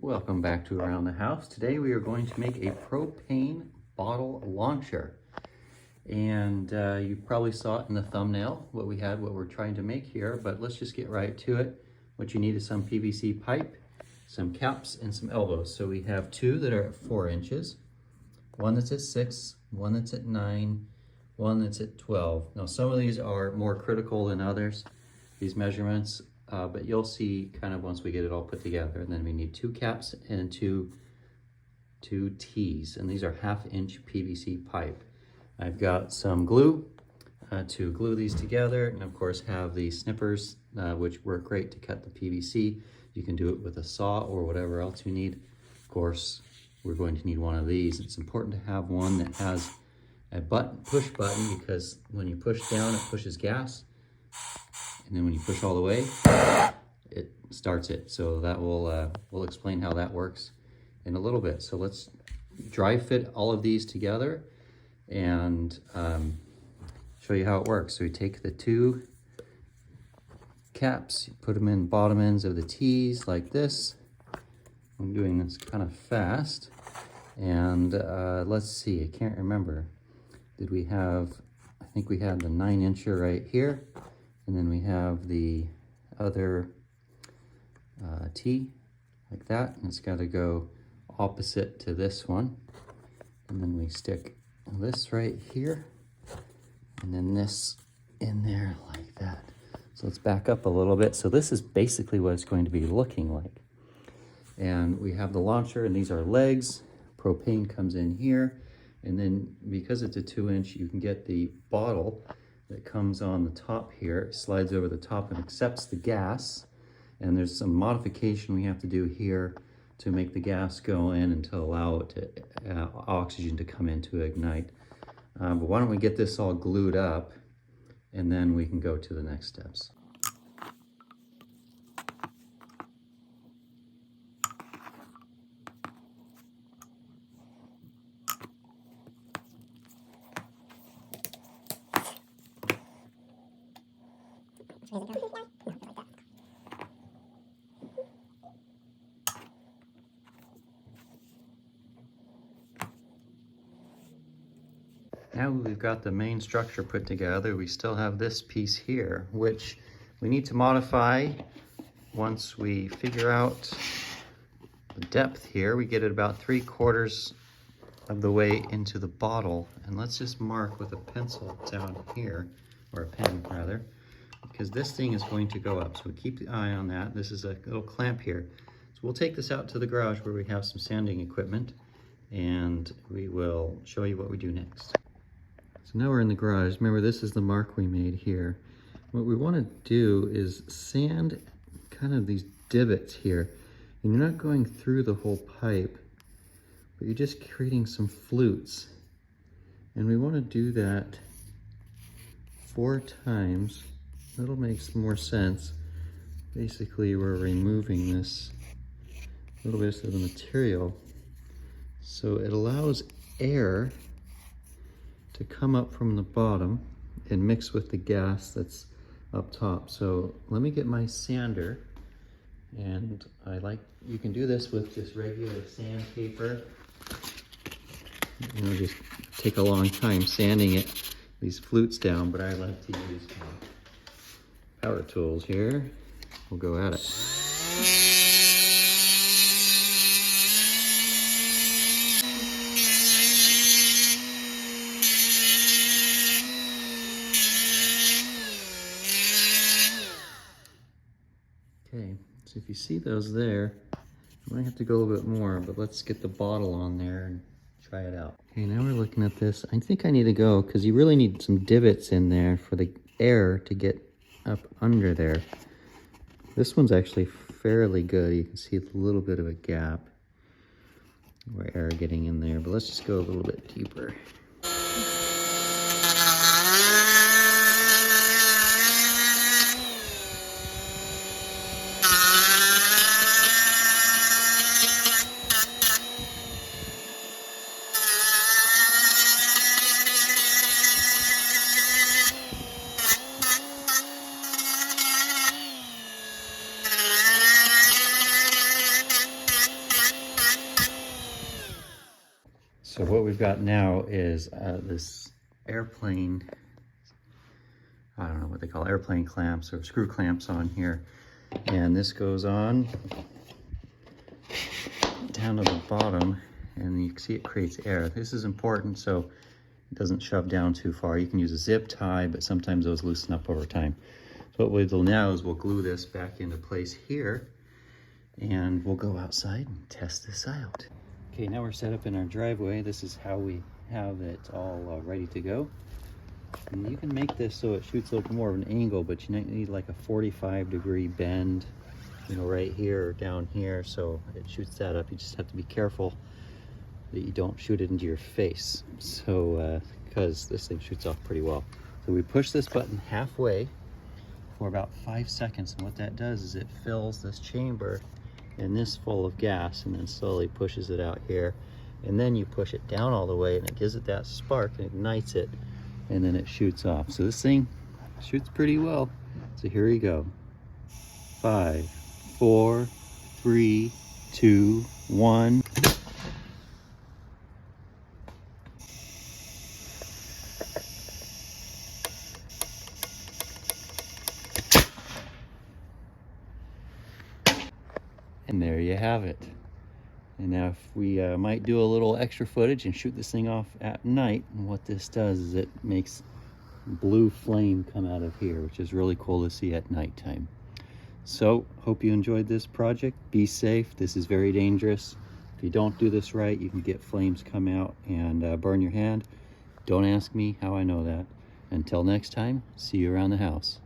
Welcome back to Around the House. Today we are going to make a propane bottle launcher. And you probably saw it in the thumbnail, what we're trying to make here, but let's just get right to it. What you need is some PVC pipe, some caps, and some elbows. So we have two that are at 4 inches, one that's at 6, one that's at 9, one that's at 12. Now some of these are more critical than others, these measurements. But you'll see kind of once we get it all put together. And then we need 2 caps and two T's, and these are 1/2 inch PVC pipe. I've got some glue to glue these together, and of course have the snippers, which work great to cut the PVC. You can do it with a saw or whatever else you need. Of course, we're going to need one of these. It's important to have one that has a push button, because when you push down, it pushes gas. And then when you push all the way, it starts it. So that will we'll explain how that works in a little bit. So let's dry fit all of these together and show you how it works. So we take the 2 caps, you put them in bottom ends of the T's like this. I'm doing this kind of fast. And let's see, I can't remember. Did we have, I think we had the 9-incher right here. And then we have the other T, like that, and it's got to go opposite to this one. And then we stick this right here, and then this in there like that. So let's back up a little bit. So this is basically what it's going to be looking like. And we have the launcher, and these are legs. Propane comes in here, and then because it's a 2-inch, you can get the bottle that comes on the top here, slides over the top and accepts the gas. And there's some modification we have to do here to make the gas go in and to allow it to, oxygen to come in to ignite. But why don't we get this all glued up, and then we can go to the next steps. Now we've got the main structure put together, we still have this piece here, which we need to modify once we figure out the depth here. We get it about 3/4 of the way into the bottle. And let's just mark with a pencil down here, or a pen rather, because this thing is going to go up. So we keep the eye on that. This is a little clamp here. So we'll take this out to the garage where we have some sanding equipment, and we will show you what we do next. So now we're in the garage. Remember, this is the mark we made here. What we want to do is sand kind of these divots here. And you're not going through the whole pipe, but you're just creating some flutes. And we want to do that 4 times. That'll make more sense. Basically, we're removing this little bit of the material, so it allows air to come up from the bottom and mix with the gas that's up top. So let me get my sander, and you can do this with just regular sandpaper. Just take a long time sanding these flutes down, but I like to use power tools here. We'll go at it. Okay, so if you see those there, I might have to go a little bit more, but let's get the bottle on there and try it out. Okay, now we're looking at this. I think I need to go, because you really need some divots in there for the air to get up under there. This one's actually fairly good. You can see a little bit of a gap where air getting in there, but let's just go a little bit deeper. So what we've got now is this airplane, I don't know what they call it, airplane clamps or screw clamps on here. And this goes on down to the bottom, and you can see it creates air. This is important so it doesn't shove down too far. You can use a zip tie, but sometimes those loosen up over time. So what we'll do now is we'll glue this back into place here, and we'll go outside and test this out. Okay, now we're set up in our driveway. This is how we have it all ready to go. And you can make this so it shoots a little more of an angle, but you need like a 45-degree bend, you know, right here or down here, so it shoots that up. You just have to be careful that you don't shoot it into your face, so because this thing shoots off pretty well. So we push this button halfway for about 5 seconds, and what that does is it fills this chamber and this full of gas, and then slowly pushes it out here, and then you push it down all the way and it gives it that spark and ignites it, and then it shoots off. So this thing shoots pretty well. So here we go. 5, 4, 3, 2, 1. And there you have it. And now if we might do a little extra footage and shoot this thing off at night, and what this does is it makes blue flame come out of here, which is really cool to see at nighttime. So hope you enjoyed this project. Be safe. This is very dangerous. If you don't do this right, you can get flames come out and burn your hand. Don't ask me how I know that. Until next time, see you around the house.